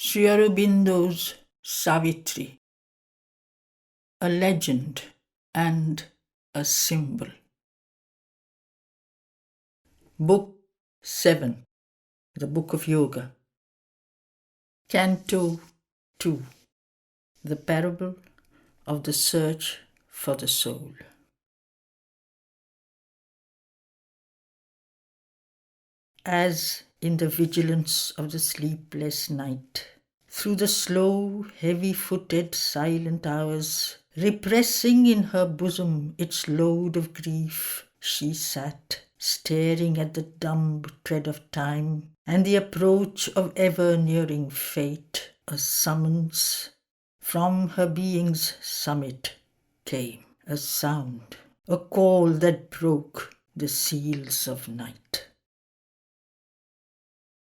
Sri Aurobindo's Savitri, a legend and a symbol. Book 7, the Book of Yoga. Canto 2, the Parable of the Search for the Soul. As in the vigilance of the sleepless night, through the slow, heavy-footed, silent hours, repressing in her bosom its load of grief, she sat, staring at the dumb tread of time and the approach of ever-nearing fate. A summons from her being's summit came, a sound, a call that broke the seals of night.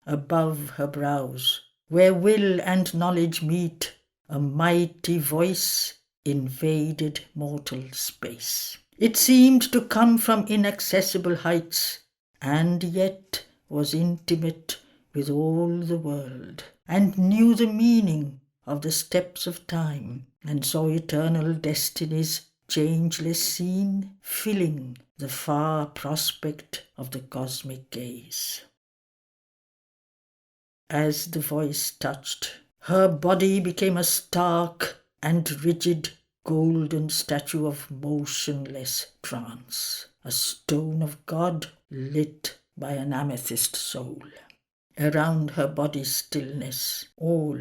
Above her brows, where will and knowledge meet, a mighty voice invaded mortal space. It seemed to come from inaccessible heights, and yet was intimate with all the world, and knew the meaning of the steps of time, and saw eternal destinies changeless seen, filling the far prospect of the cosmic gaze. As the voice touched, her body became a stark and rigid golden statue of motionless trance, a stone of God lit by an amethyst soul. Around her body's stillness, all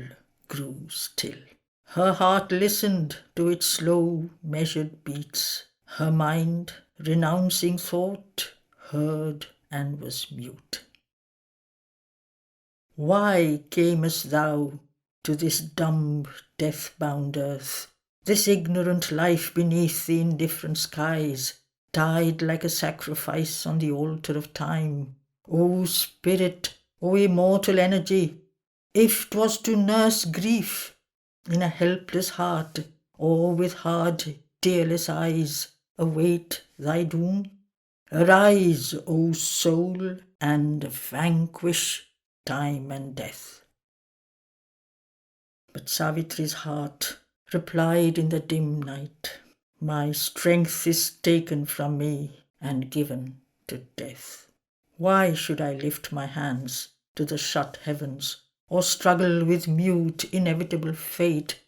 grew still. Her heart listened to its slow, measured beats. Her mind, renouncing thought, heard and was mute. Why camest thou to this dumb, death-bound earth, this ignorant life beneath the indifferent skies, died like a sacrifice on the altar of time? O spirit, O immortal energy, if 'twas to nurse grief in a helpless heart, or with hard, tearless eyes await thy doom, arise, O soul, and vanquish time and death. But Savitri's heart replied in the dim night, my strength is taken from me and given to death. Why should I lift my hands to the shut heavens, or struggle with mute inevitable fate,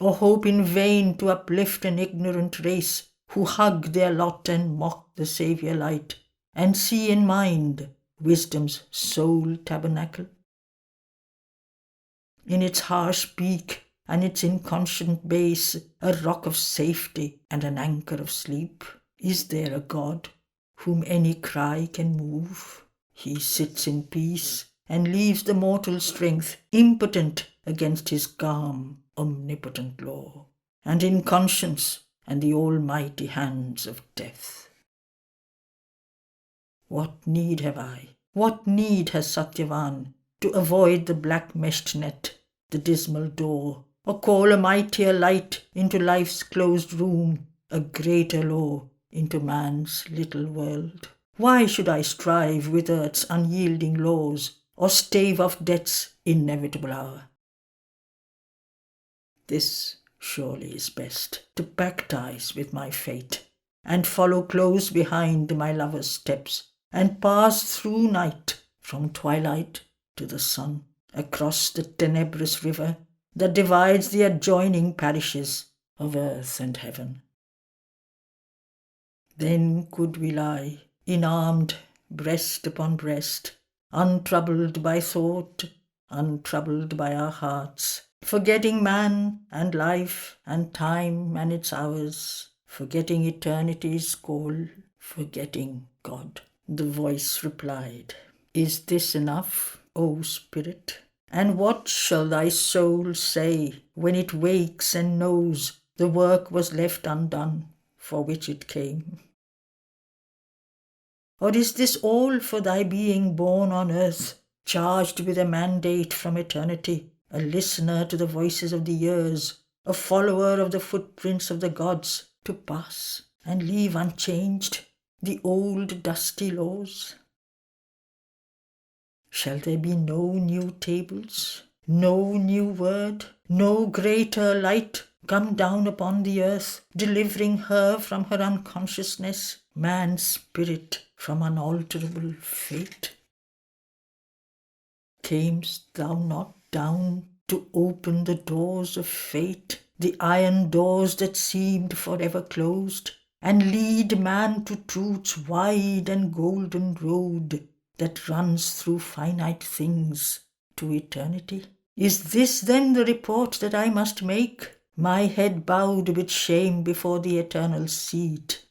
or hope in vain to uplift an ignorant race who hug their lot and mock the Saviour light, and see in mind wisdom's sole tabernacle? In its harsh beak and its inconscient base, a rock of safety and an anchor of sleep, is there a God whom any cry can move? He sits in peace and leaves the mortal strength impotent against his calm, omnipotent law, and in conscience and the almighty hands of death. What need have I? What need has Satyavan to avoid the black-meshed net, the dismal door, or call a mightier light into life's closed room, a greater law into man's little world? Why should I strive with earth's unyielding laws, or stave off death's inevitable hour? This surely is best, to baptize with my fate, and follow close behind my lover's steps, and pass through night, from twilight to the sun, across the tenebrous river that divides the adjoining parishes of earth and heaven. Then could we lie, enarmed, breast upon breast, untroubled by thought, untroubled by our hearts, forgetting man and life and time and its hours, forgetting eternity's call, forgetting God. The voice replied, is this enough, O spirit? And what shall thy soul say when it wakes and knows the work was left undone for which it came? Or is this all for thy being born on earth, charged with a mandate from eternity, a listener to the voices of the years, a follower of the footprints of the gods, to pass and leave unchanged the old dusty laws? Shall there be no new tables, No new word, no greater light come down upon the earth, delivering her from her unconsciousness, man's spirit from unalterable fate? Camest thou not down to open the doors of fate, the iron doors that seemed forever closed, and lead man to truth's wide and golden road that runs through finite things to eternity? Is this then the report that I must make, my head bowed with shame before the eternal seat?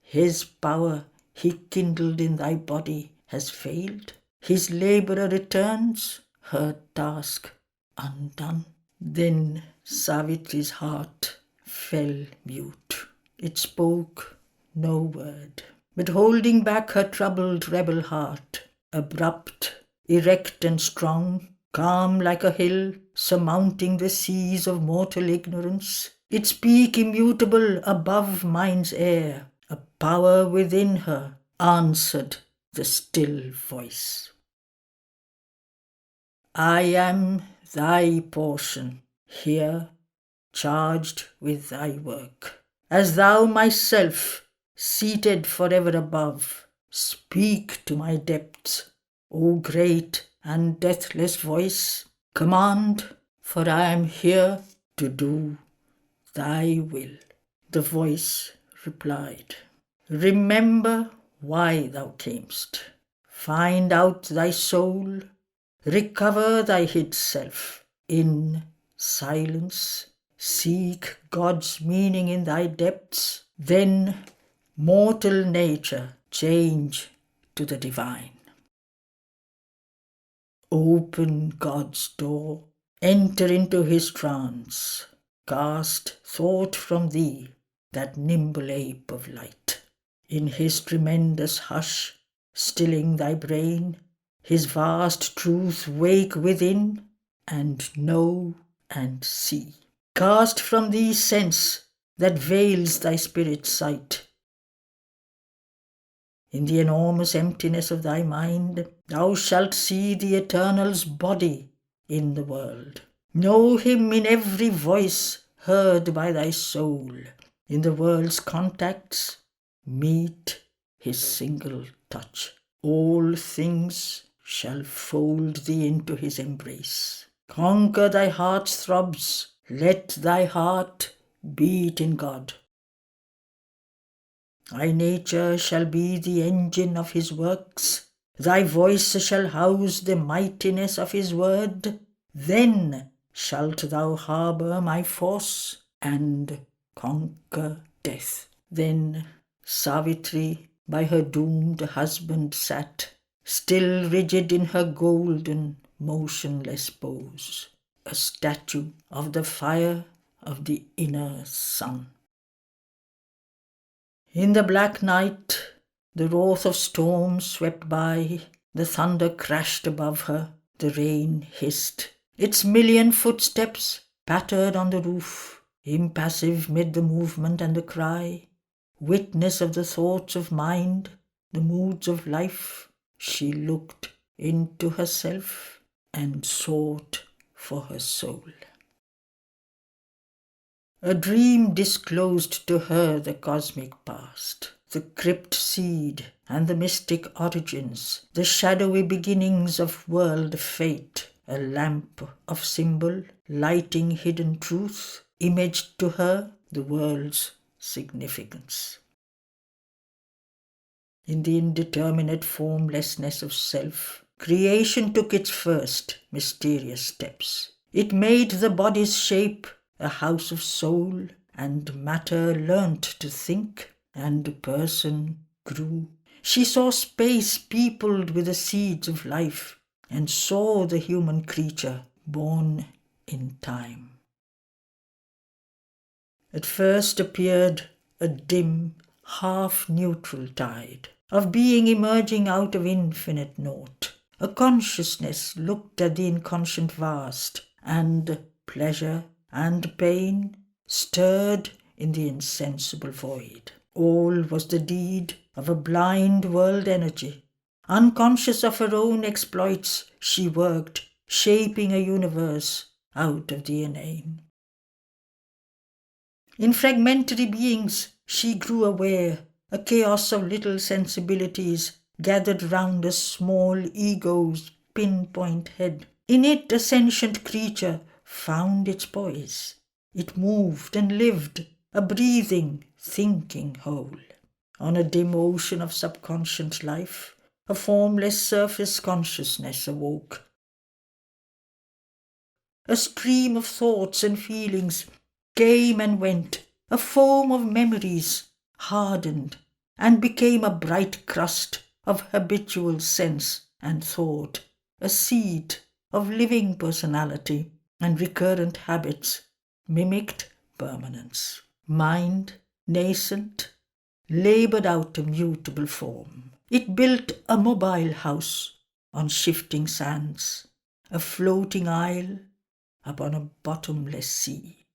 His power he kindled in thy body has failed. His labourer returns, her task undone. Then Savitri's heart fell mute. It spoke no word, but holding back her troubled rebel heart, abrupt, erect and strong, calm like a hill, surmounting the seas of mortal ignorance, its peak immutable above mind's air, a power within her answered the still voice. I am thy portion, here charged with thy work. As thou myself, seated forever above, speak to my depths, O great and deathless voice, command, for I am here to do thy will. The voice replied, remember why thou camest. Find out thy soul, recover thy hid self. In silence, seek God's meaning in thy depths. Then mortal nature change to the divine. Open God's door, enter into his trance, cast thought from thee, that nimble ape of light. In his tremendous hush, stilling thy brain, his vast truth wake within, and know and see. Cast from thee sense that veils thy spirit's sight. In the enormous emptiness of thy mind, thou shalt see the Eternal's body in the world. Know him in every voice heard by thy soul. In the world's contacts, meet his single touch. All things shall fold thee into his embrace. Conquer thy heart's throbs, let thy heart beat in God. Thy nature shall be the engine of his works, thy voice shall house the mightiness of his word. Then shalt thou harbour my force and conquer death. Then Savitri by her doomed husband sat, still rigid in her golden, motionless pose, a statue of the fire of the inner sun. In the black night, the wrath of storm swept by, the thunder crashed above her, the rain hissed. Its million footsteps pattered on the roof, impassive mid the movement and the cry. Witness of the thoughts of mind, the moods of life, she looked into herself and sought for her soul. A dream disclosed to her the cosmic past, the crypt seed and the mystic origins, the shadowy beginnings of world fate, a lamp of symbol lighting hidden truth, imaged to her the world's significance. In the indeterminate formlessness of self, creation took its first mysterious steps. It made the body's shape a house of soul, and matter learnt to think, and person grew. She saw space peopled with the seeds of life, and saw the human creature born in time. At first appeared a dim, half-neutral tide of being emerging out of infinite naught. A consciousness looked at the inconscient vast, and pleasure and pain stirred in the insensible void. All was the deed of a blind world energy. Unconscious of her own exploits, she worked shaping a universe out of the inane. In fragmentary beings she grew aware, a chaos of little sensibilities gathered round a small ego's pinpoint head. In it a sentient creature found its poise. It moved and lived, a breathing, thinking whole. On a dim ocean of subconscious life, a formless surface consciousness awoke. A stream of thoughts and feelings came and went, a foam of memories hardened and became a bright crust of habitual sense and thought, a seed of living personality and recurrent habits mimicked permanence. Mind, nascent, laboured out a mutable form. It built a mobile house on shifting sands, a floating isle upon a bottomless sea.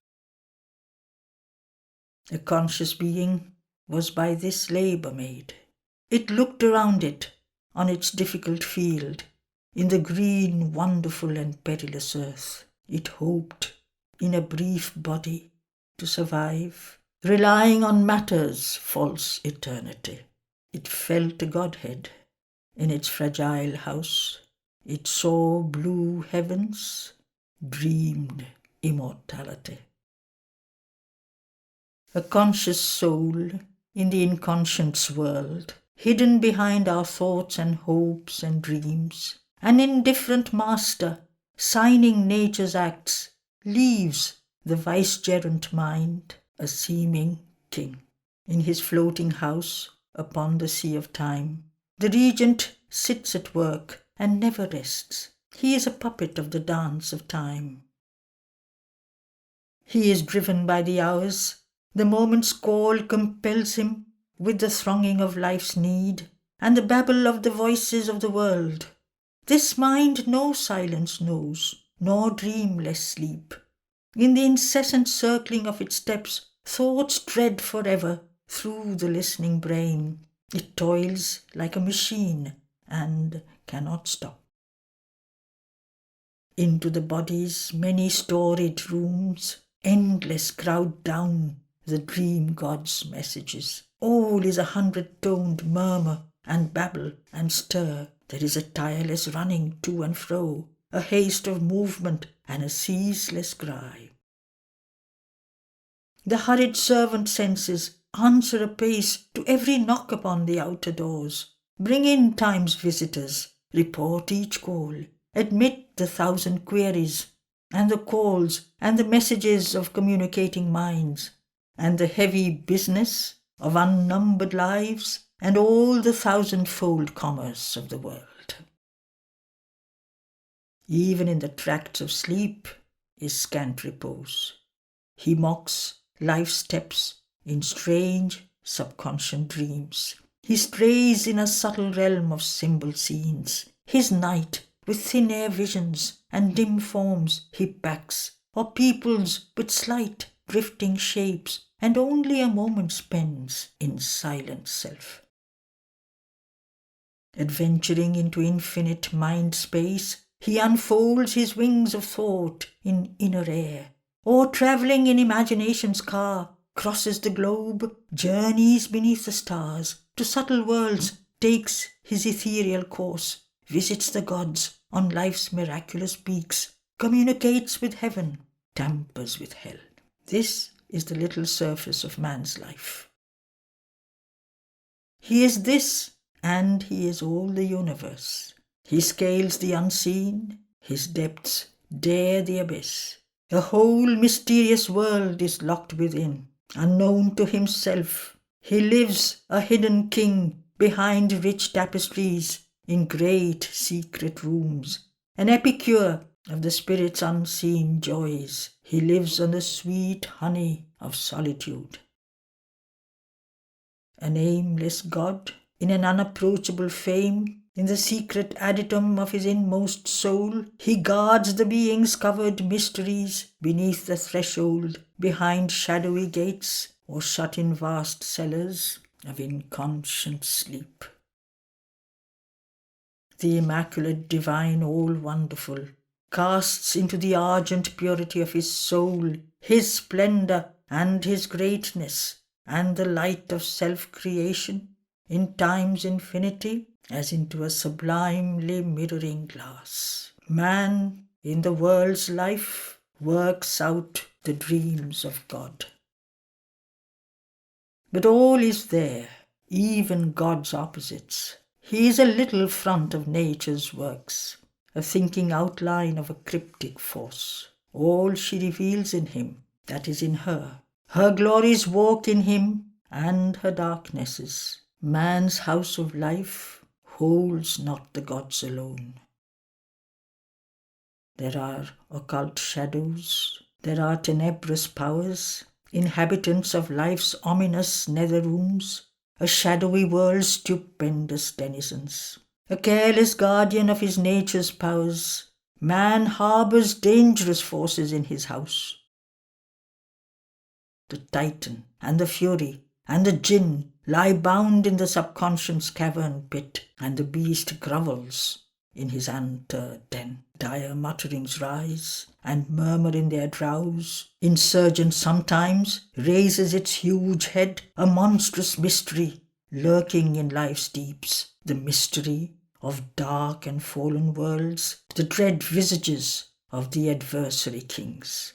A conscious being was by this labour made. It looked around it on its difficult field, in the green, wonderful and perilous earth. It hoped, in a brief body, to survive, relying on matter's false eternity. It felt a Godhead in its fragile house. It saw blue heavens, dreamed immortality. A conscious soul in the inconscious world, hidden behind our thoughts and hopes and dreams, an indifferent master, signing nature's acts, leaves the vicegerent mind, a seeming king. In his floating house upon the sea of time, the regent sits at work and never rests. He is a puppet of the dance of time. He is driven by the hours. The moment's call compels him with the thronging of life's need and the babble of the voices of the world. This mind no silence knows, nor dreamless sleep. In the incessant circling of its steps, thoughts tread forever through the listening brain. It toils like a machine and cannot stop. Into the body's many storied rooms, endless crowd down the dream god's messages. All is a 100-toned murmur and babble and stir. There is a tireless running to and fro, a haste of movement and a ceaseless cry. The hurried servant senses answer apace to every knock upon the outer doors. Bring in time's visitors, report each call, admit the 1,000 queries, and the calls and the messages of communicating minds, and the heavy business of unnumbered lives, and all the 1,000-fold commerce of the world. Even in the tracts of sleep is scant repose. He mocks life's steps in strange subconscious dreams. He strays in a subtle realm of symbol scenes. His night with thin air visions and dim forms he packs, or peoples with slight drifting shapes, and only a moment spends in silent self. Adventuring into infinite mind space, he unfolds his wings of thought in inner air, or travelling in imagination's car, crosses the globe, journeys beneath the stars, to subtle worlds takes his ethereal course, visits the gods on life's miraculous peaks, communicates with heaven, tampers with hell. This is the little surface of man's life. He is this, and he is all the universe. He scales the unseen, his depths dare the abyss. A whole mysterious world is locked within, unknown to himself. He lives a hidden king behind rich tapestries in great secret rooms, an epicure of the spirit's unseen joys. He lives on the sweet honey of solitude. A nameless God in an unapproachable fame, in the secret adytum of his inmost soul, he guards the being's covered mysteries beneath the threshold, behind shadowy gates, or shut in vast cellars of inconscient sleep. The immaculate divine all-wonderful casts into the argent purity of his soul his splendour and his greatness, and the light of self-creation in time's infinity, as into a sublimely mirroring glass. Man, in the world's life, works out the dreams of God. But all is there, even God's opposites. He is a little front of nature's works, a thinking outline of a cryptic force. All she reveals in him, that is in her. Her glories walk in him, and her darknesses. Man's house of life holds not the gods alone. There are occult shadows, there are tenebrous powers, inhabitants of life's ominous nether rooms, a shadowy world's stupendous denizens. A careless guardian of his nature's powers, man harbours dangerous forces in his house. The Titan and the Fury and the Jinn lie bound in the subconscious cavern pit, and the beast grovels in his ant den. Dire mutterings rise and murmur in their drowse. Insurgent sometimes raises its huge head, a monstrous mystery lurking in life's deeps, the mystery of dark and fallen worlds, the dread visages of the adversary kings.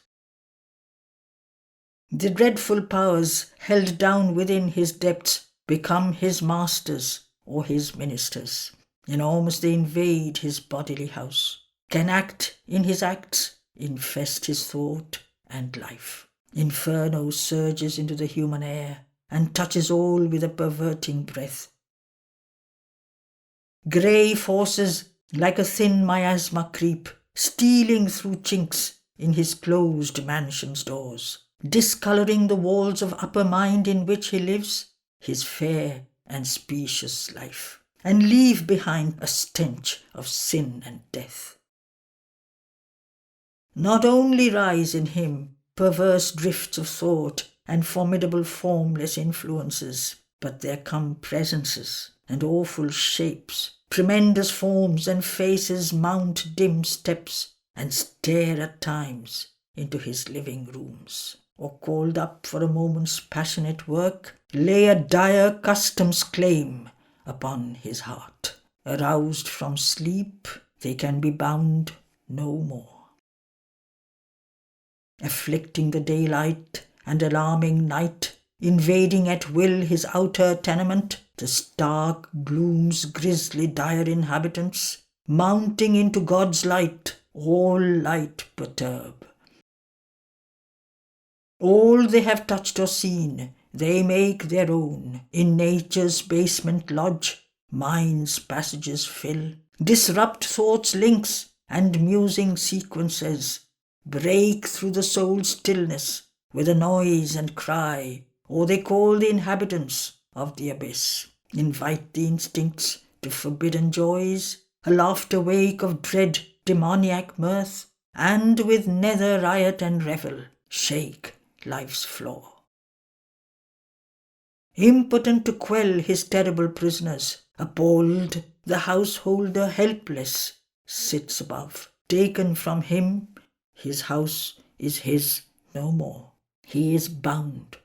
The dreadful powers held down within his depths become his masters or his ministers. Enormous they invade his bodily house, can act in his acts, infest his thought and life. Inferno surges into the human air and touches all with a perverting breath. Grey forces like a thin miasma creep, stealing through chinks in his closed mansion's doors, discolouring the walls of upper mind in which he lives, his fair and specious life, and leave behind a stench of sin and death. Not only rise in him perverse drifts of thought and formidable formless influences, but there come presences and awful shapes, tremendous forms and faces mount dim steps and stare at times into his living rooms, or called up for a moment's passionate work, lay a dire custom's claim upon his heart. Aroused from sleep, they can be bound no more. Afflicting the daylight and alarming night, invading at will his outer tenement, the stark gloom's grisly dire inhabitants, mounting into God's light, all light perturb. All they have touched or seen, they make their own. In nature's basement lodge, mind's passages fill, disrupt thought's links and musing sequences, break through the soul's stillness with a noise and cry, or they call the inhabitants of the abyss, invite the instincts to forbidden joys, a laughter wake of dread demoniac mirth, and with nether riot and revel shake life's floor. Impotent to quell his terrible prisoners, appalled, the householder helpless sits above. Taken from him, his house is his no more. He is bound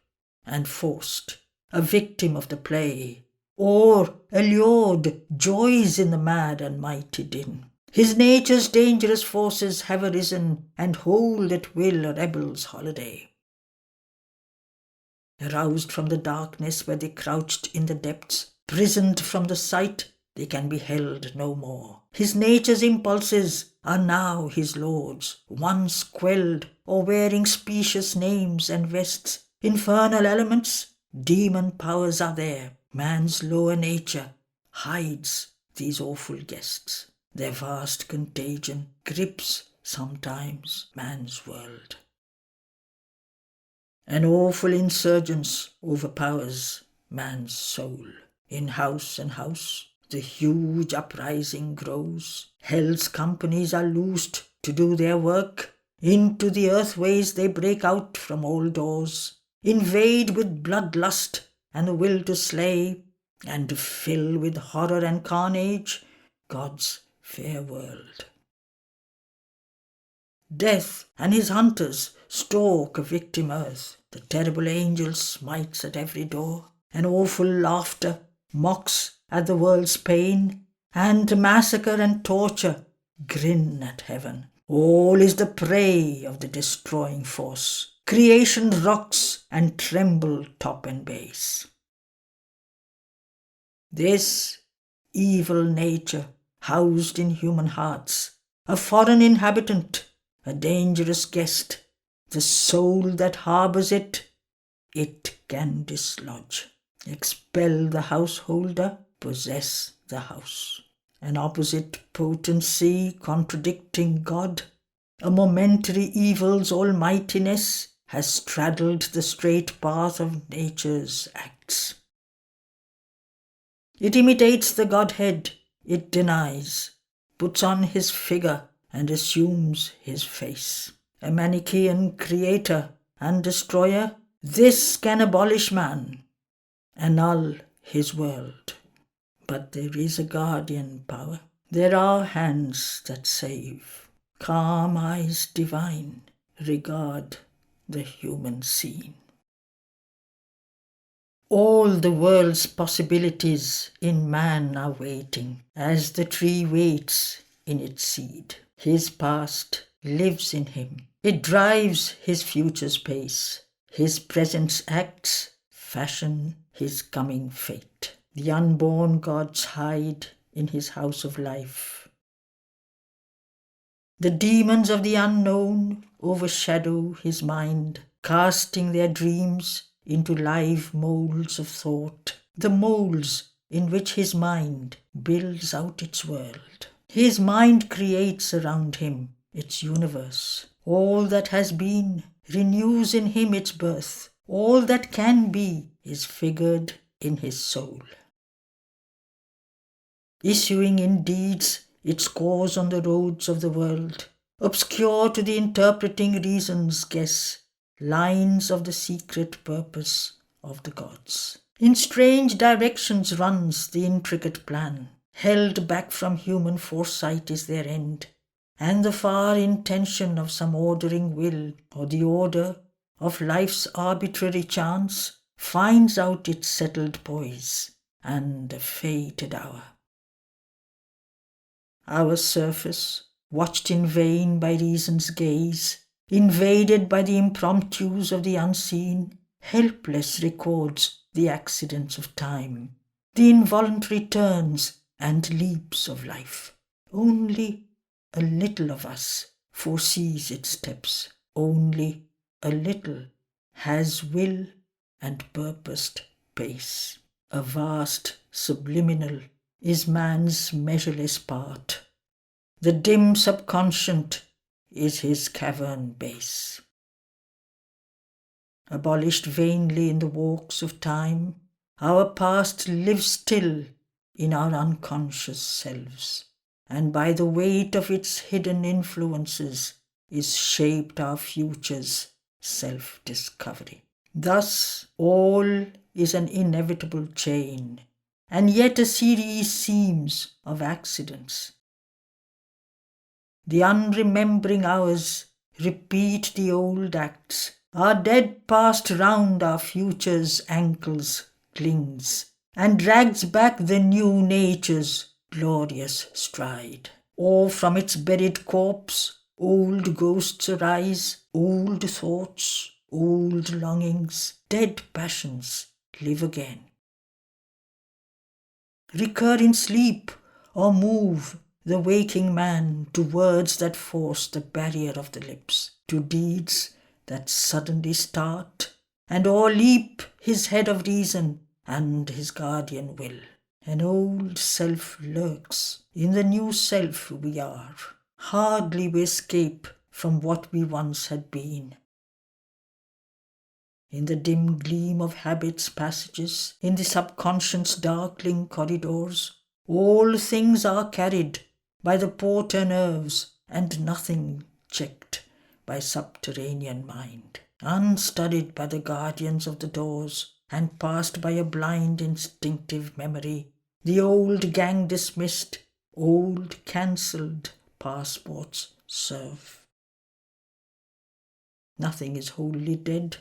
and forced, a victim of the play, or, allured, joys in the mad and mighty din. His nature's dangerous forces have arisen and hold at will a rebel's holiday. Aroused from the darkness where they crouched in the depths, prisoned from the sight, they can be held no more. His nature's impulses are now his lords, once quelled or wearing specious names and vests. Infernal elements, demon powers are there. Man's lower nature hides these awful guests. Their vast contagion grips sometimes man's world. An awful insurgence overpowers man's soul. In house and house, the huge uprising grows. Hell's companies are loosed to do their work. Into the earthways they break out from all doors, invade with bloodlust and the will to slay, and to fill with horror and carnage God's fair world. Death and his hunters stalk a victim earth. The terrible angel smites at every door, and awful laughter mocks at the world's pain, and massacre and torture grin at heaven. All is the prey of the destroying force. Creation rocks and tremble top and base. This evil nature, housed in human hearts, a foreign inhabitant, a dangerous guest, the soul that harbours it can dislodge. Expel the householder, possess the house. An opposite potency contradicting God, a momentary evil's almightiness has straddled the straight path of nature's acts. It imitates the Godhead, it denies, puts on his figure and assumes his face. A Manichaean creator and destroyer, this can abolish man, annul his world. But there is a guardian power. There are hands that save. Calm eyes divine regard the human scene. All the world's possibilities in man are waiting, as the tree waits in its seed. His past lives in him. It drives his future's pace. His present's acts fashion his coming fate. The unborn gods hide in his house of life. The demons of the unknown overshadow his mind, casting their dreams into live moulds of thought, the moulds in which his mind builds out its world. His mind creates around him its universe. All that has been renews in him its birth. All that can be is figured in his soul. Issuing in deeds its course on the roads of the world, obscure to the interpreting reason's guess, lines of the secret purpose of the gods. In strange directions runs the intricate plan, held back from human foresight is their end, and the far intention of some ordering will, or the order of life's arbitrary chance, finds out its settled poise and a fated hour. Our surface, watched in vain by reason's gaze, invaded by the impromptus of the unseen, helpless records the accidents of time, the involuntary turns and leaps of life. Only a little of us foresees its steps. Only a little has will and purposed pace. A vast subliminal is man's measureless part. The dim subconscient is his cavern base. Abolished vainly in the walks of time, our past lives still in our unconscious selves, and by the weight of its hidden influences is shaped our future's self-discovery. Thus all is an inevitable chain, and yet a series seems of accidents. The unremembering hours repeat the old acts. Our dead past round our future's ankles clings, and drags back the new nature's glorious stride. Or from its buried corpse old ghosts arise, old thoughts, old longings, dead passions live again. Recur in sleep or move the waking man to words that force the barrier of the lips, to deeds that suddenly start and o'erleap his head of reason and his guardian will. An old self lurks in the new self we are. Hardly we escape from what we once had been. In the dim gleam of habit's passages, in the subconscious's darkling corridors, all things are carried by the porter nerves, and nothing checked by subterranean mind, unstudied by the guardians of the doors, and passed by a blind instinctive memory. The old gang dismissed, old cancelled passports serve. Nothing is wholly dead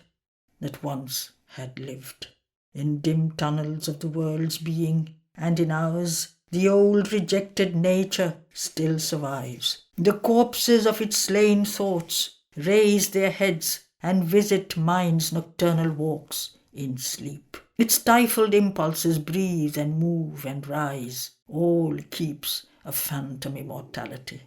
that once had lived. In dim tunnels of the world's being, and in ours, the old rejected nature still survives. The corpses of its slain thoughts raise their heads and visit mind's nocturnal walks in sleep. Its stifled impulses breathe and move and rise. All keeps a phantom immortality.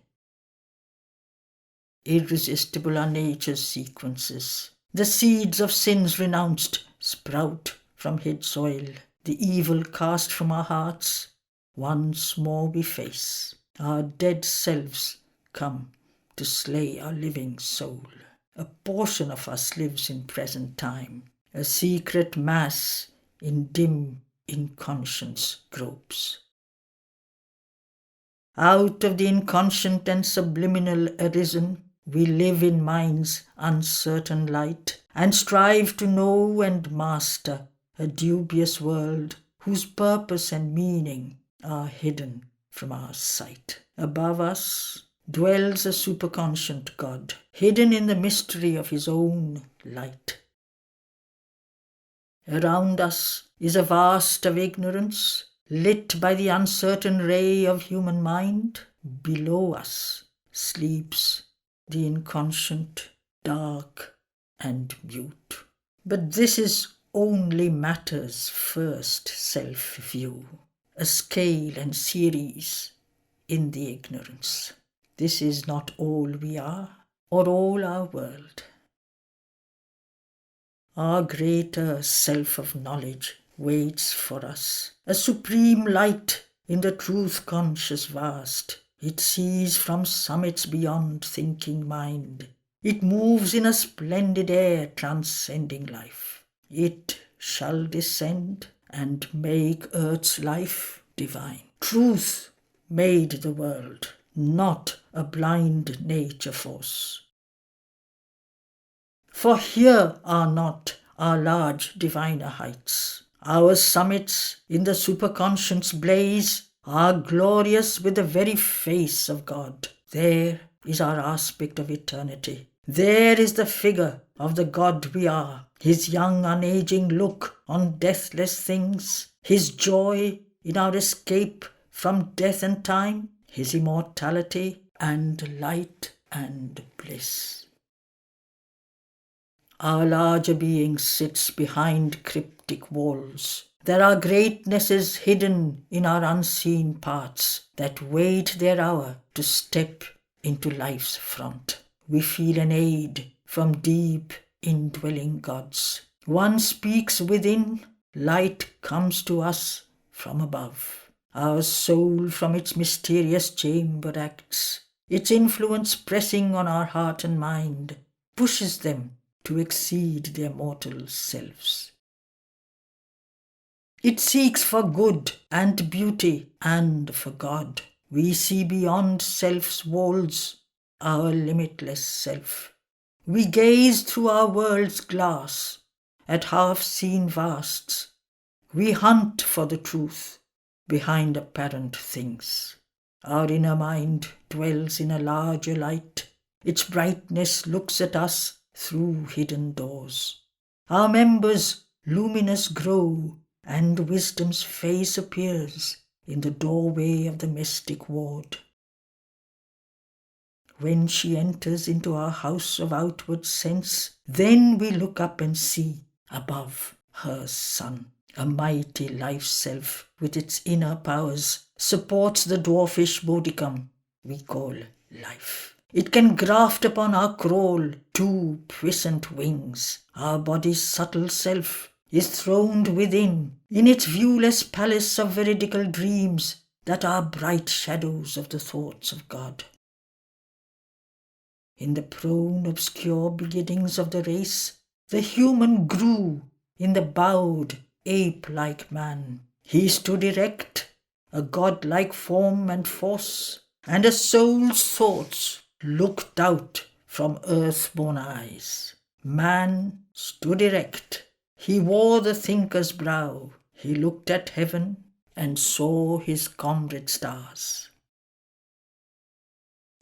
Irresistible are nature's sequences. The seeds of sins renounced sprout from hid soil. The evil cast from our hearts once more we face. Our dead selves come to slay our living soul. A portion of us lives in present time. A secret mass in dim inconscience gropes. Out of the inconscient and subliminal arisen, we live in mind's uncertain light, and strive to know and master a dubious world whose purpose and meaning are hidden from our sight. Above us dwells a superconscient God, hidden in the mystery of his own light. Around us is a vast of ignorance, lit by the uncertain ray of human mind. Below us sleeps the inconscient, dark and mute. But this is only matter's first self-view, a scale and series in the ignorance. This is not all we are, or all our world. Our greater self of knowledge waits for us, a supreme light in the truth-conscious vast. It sees from summits beyond thinking mind. It moves in a splendid air transcending life. It shall descend and make earth's life divine. Truth made the world, not a blind nature force. For here are not our large diviner heights. Our summits in the superconscience blaze are glorious with the very face of God. There is our aspect of eternity. There is the figure of the God we are, his young unaging look on deathless things, his joy in our escape from death and time, his immortality and light and bliss. Our larger being sits behind cryptic walls. There are greatnesses hidden in our unseen parts that wait their hour to step into life's front. We feel an aid from deep indwelling gods. One speaks within, light comes to us from above. Our soul from its mysterious chamber acts, its influence pressing on our heart and mind, pushes them to exceed their mortal selves. It seeks for good and beauty and for God. We see beyond self's walls our limitless self. We gaze through our world's glass at half-seen vasts. We hunt for the truth behind apparent things. Our inner mind dwells in a larger light. Its brightness looks at us through hidden doors. Our members luminous grow, and wisdom's face appears in the doorway of the mystic ward. When she enters into our house of outward sense, then we look up and see above her sun. A mighty life-self with its inner powers supports the dwarfish bodicum we call life. It can graft upon our crawl 2 puissant wings. Our body's subtle self is throned within, in its viewless palace of veridical dreams that are bright shadows of the thoughts of God. In the prone, obscure beginnings of the race, the human grew in the bowed, ape-like man. He stood erect, a god-like form and force, and a soul's thoughts looked out from earth-born eyes. Man stood erect. He wore the thinker's brow. He looked at heaven and saw his comrade stars.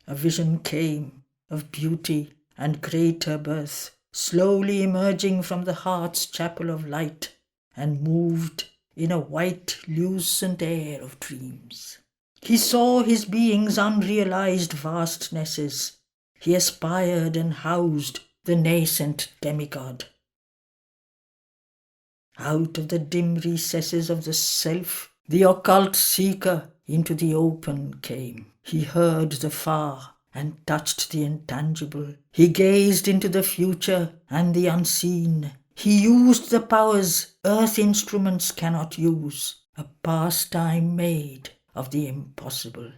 A vision came of beauty and greater birth. slowly emerging from the heart's chapel of light, and moved in a white, lucent air of dreams. He saw his being's unrealized vastnesses. He aspired and housed the nascent demigod. Out of the dim recesses of the self, the occult seeker into the open came. He heard the far and touched the intangible. He gazed into the future and the unseen. He used the powers earth instruments cannot use, a pastime made of the impossible.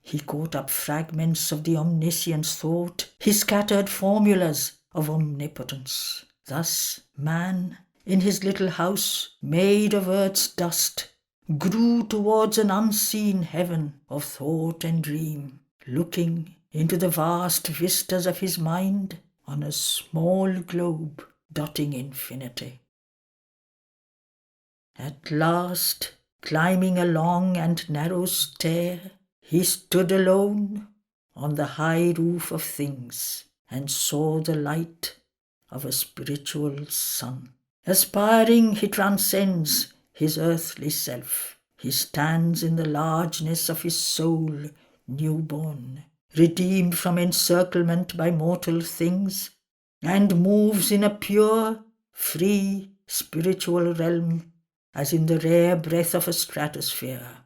He caught up fragments of the omniscient's thought, he scattered formulas of omnipotence. Thus man, in his little house made of earth's dust, grew towards an unseen heaven of thought and dream, looking into the vast vistas of his mind on a small globe dotting infinity. At last, climbing a long and narrow stair, he stood alone on the high roof of things and saw the light of a spiritual sun. Aspiring, he transcends his earthly self. He stands in the largeness of his soul, newborn, redeemed from encirclement by mortal things, and moves in a pure, free, spiritual realm, as in the rare breath of a stratosphere.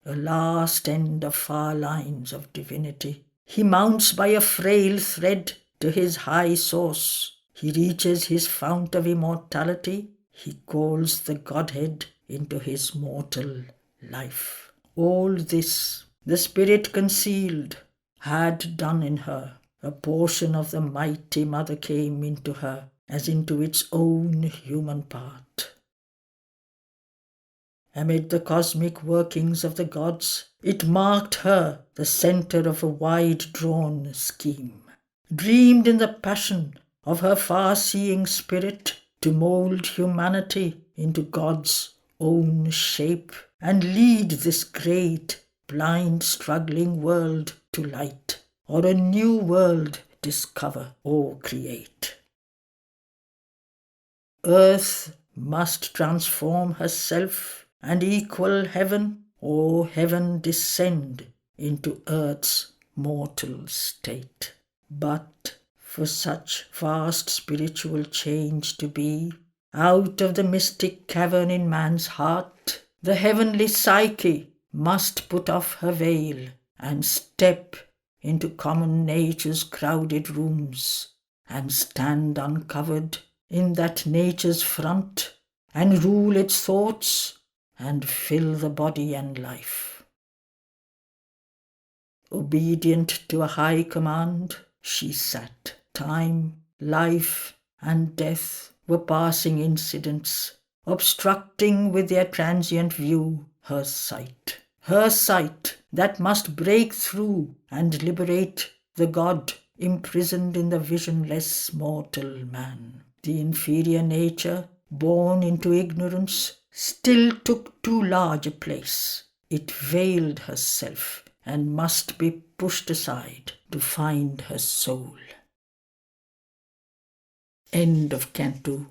A last end of far lines of divinity. He mounts by a frail thread to his high source. He reaches his fount of immortality. He calls the Godhead into his mortal life. All this the Spirit concealed had done in her. A portion of the mighty Mother came into her as into its own human part. Amid the cosmic workings of the gods, it marked her the centre of a wide-drawn scheme, dreamed in the passion of her far-seeing spirit to mould humanity into God's own shape and lead this great, blind, struggling world to light, or a new world discover or create. Earth must transform herself and equal heaven, or heaven descend into earth's mortal state. But for such vast spiritual change to be, out of the mystic cavern in man's heart, the heavenly psyche must put off her veil and step into common nature's crowded rooms, and stand uncovered in that nature's front, and rule its thoughts, and fill the body and life. Obedient to a high command, she sat. Time, life, and death were passing incidents, obstructing with their transient view her sight. Her sight that must break through and liberate the God imprisoned in the visionless mortal man. The inferior nature, born into ignorance, still took too large a place. It veiled herself and must be pushed aside to find her soul. End of Canto.